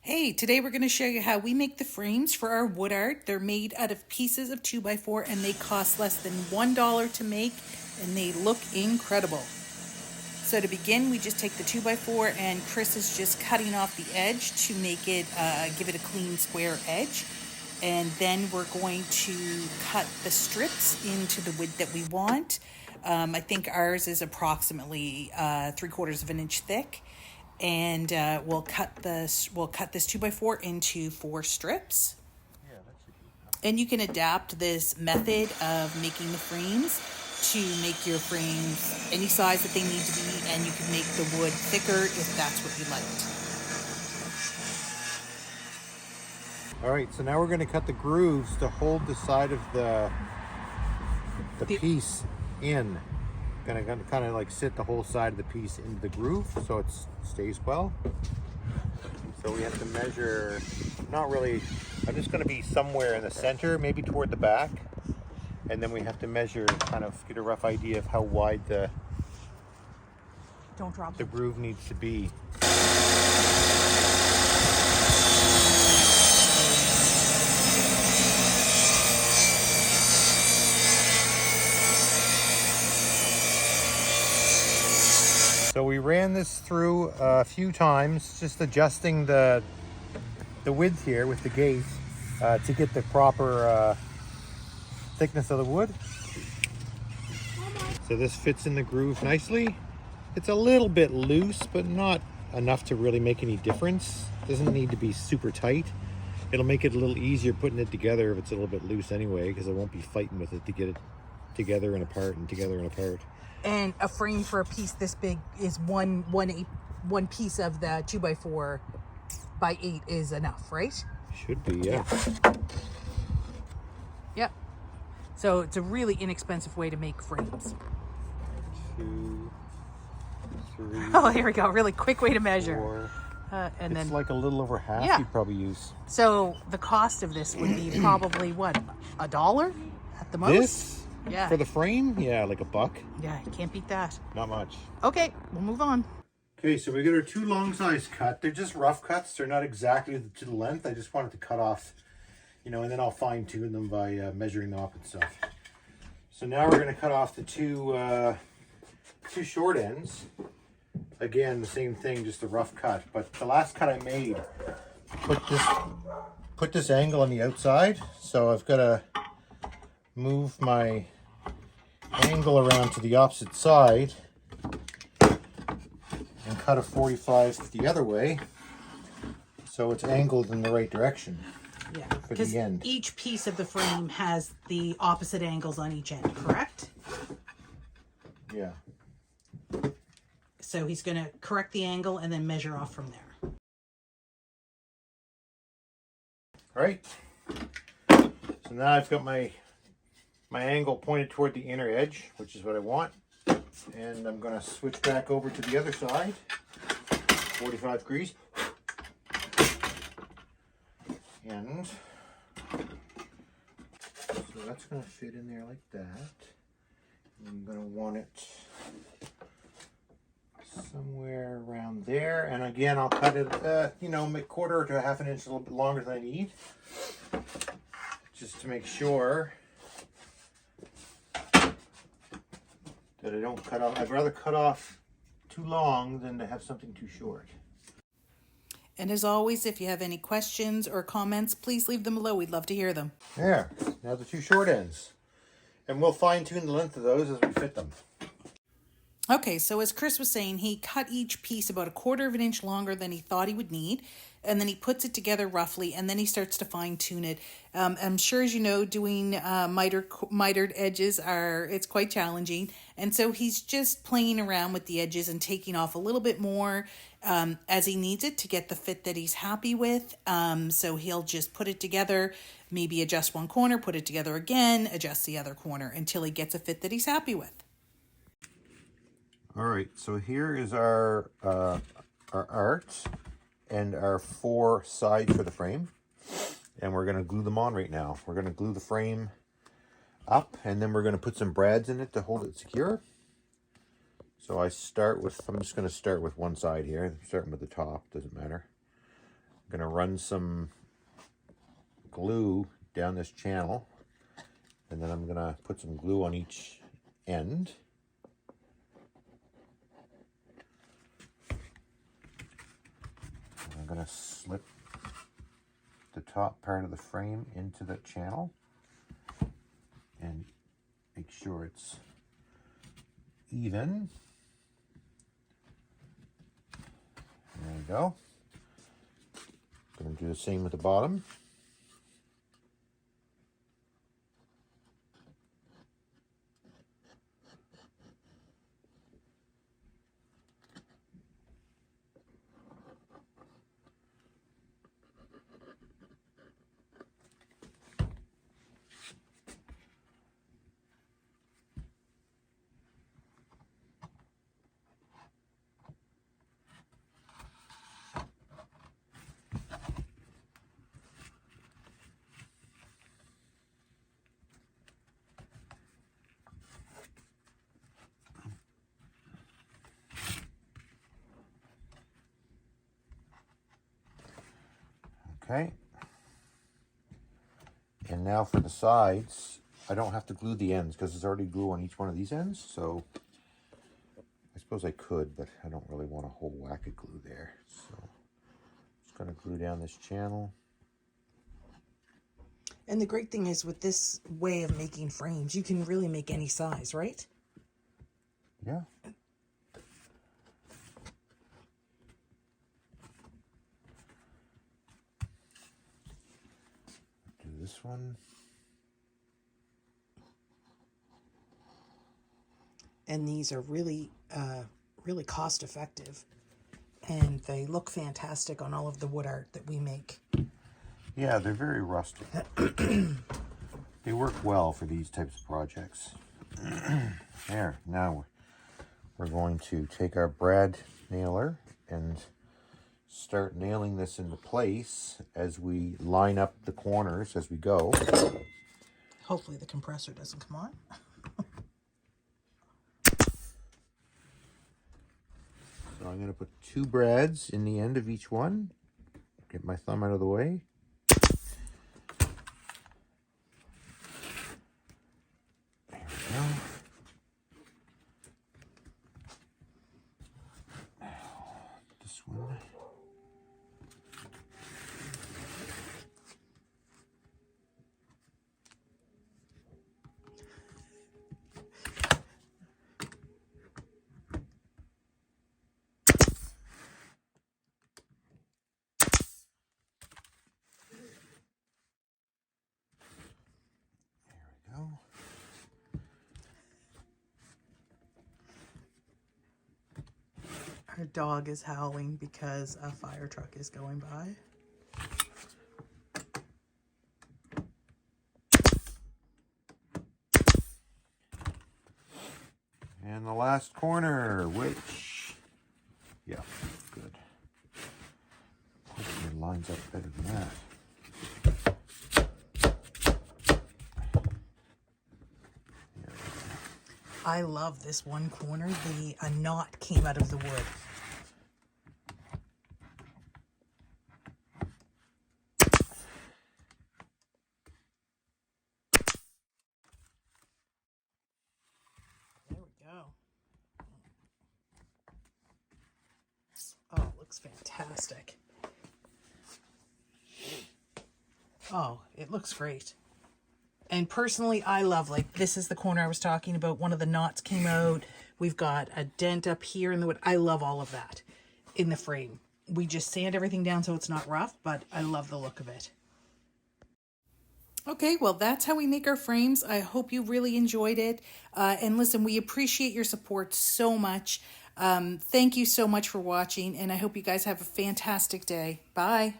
Hey, today we're going to show you how we make the frames for our wood art. They're made out of pieces of 2x4 and they cost less than $1 to make and they look incredible. So to begin, we just take the 2x4 and Chris is just cutting off the edge to make it, give it a clean square edge. And then we're going to cut the strips into the width that we want. I think ours is approximately 3/4 of an inch thick. And we'll cut this 2x4 into 4 strips. And you can adapt this method of making the frames to make your frames any size that they need to be, and you can make the wood thicker if that's what you liked. All right, so now we're going to cut the grooves to hold the side of the piece in. Gonna kind of like sit the whole side of the piece into the groove so it stays well. So we have to measure, not really, I'm just going to be somewhere in the center, maybe toward the back, and then we have to measure, kind of get a rough idea of how wide the groove needs to be. So we ran this through a few times, just adjusting the width here with the gauge to get the proper thickness of the wood. So this fits in the groove nicely. It's a little bit loose, but not enough to really make any difference. It doesn't need to be super tight. It'll make it a little easier putting it together if it's a little bit loose anyway, because I won't be fighting with it to get it together and apart and together and apart. And a frame for a piece this big is one piece of the 2x4 by 8 is enough, right? Should be, yeah. Yep. So it's a really inexpensive way to make frames. 2, 3. Oh, here we go. Really quick way to measure. 4. And it's then like a little over half you'd probably use. So the cost of this would be probably what, $1 at the most? This? Yeah. For the frame? Yeah, like $1. Yeah, you can't beat that. Not much. Okay, we'll move on. Okay, so we got our 2 long size cut. They're just rough cuts. They're not exactly to the length. I just wanted to cut off, and then I'll fine tune them by measuring them up and stuff. So now we're going to cut off the two short ends. Again, the same thing, just a rough cut. But the last cut I made, put this angle on the outside. So I've got to move my angle around to the opposite side and cut a 45 the other way so it's angled in the right direction. Yeah, for the end. Each piece of the frame has the opposite angles on each end, correct? Yeah. So he's going to correct the angle and then measure off from there. All right. So now I've got my angle pointed toward the inner edge, which is what I want. And I'm going to switch back over to the other side, 45 degrees. And so that's going to fit in there like that. And I'm going to want it somewhere around there. And again, I'll cut it, make 1/4 to 1/2 inch a little bit longer than I need, just to make sure that I don't cut off. I'd rather cut off too long than to have something too short. And as always, if you have any questions or comments, please leave them below. We'd love to hear them. There, now the 2 short ends. And we'll fine tune the length of those as we fit them. Okay, so as Chris was saying, he cut each piece about 1/4 of an inch longer than he thought he would need, and then he puts it together roughly, and then he starts to fine tune it. I'm sure, as you know, doing mitered edges it's quite challenging, and so he's just playing around with the edges and taking off a little bit more as he needs it to get the fit that he's happy with. So he'll just put it together, maybe adjust one corner, put it together again, adjust the other corner until he gets a fit that he's happy with. All right, so here is our art and our 4 sides for the frame. And we're going to glue them on right now. We're going to glue the frame up, and then we're going to put some brads in it to hold it secure. So I'm just going to start with one side here. I'm starting with the top, doesn't matter. going to run some glue down this channel, and then I'm going to put some glue on each end. And I'm going to slip the top part of the frame into the channel and make sure it's even. There we go. Going to do the same with the bottom. Okay, and now for the sides, I don't have to glue the ends because there's already glue on each one of these ends, so I suppose I could, but I don't really want a whole whack of glue there. So I'm just going to glue down this channel. And the great thing is with this way of making frames, you can really make any size, right? Yeah. Do this one. And these are really, really cost effective. And they look fantastic on all of the wood art that we make. Yeah, they're very rustic. They work well for these types of projects. There, now we're going to take our brad nailer and start nailing this into place as we line up the corners as we go. Hopefully the compressor doesn't come on. So I'm going to put 2 brads in the end of each one. Get my thumb out of the way. There we go. This one. Our dog is howling because a fire truck is going by. And the last corner, which, yeah, good. Hopefully it lines up better than that. I love this one corner. A knot came out of the wood. There we go. Oh, it looks fantastic. Oh, it looks great. And personally, I love, like, this is the corner I was talking about. One of the knots came out. We've got a dent up here in the wood. I love all of that in the frame. We just sand everything down so it's not rough, but I love the look of it. Okay, well, that's how we make our frames. I hope you really enjoyed it. And listen, we appreciate your support so much. Thank you so much for watching, and I hope you guys have a fantastic day. Bye.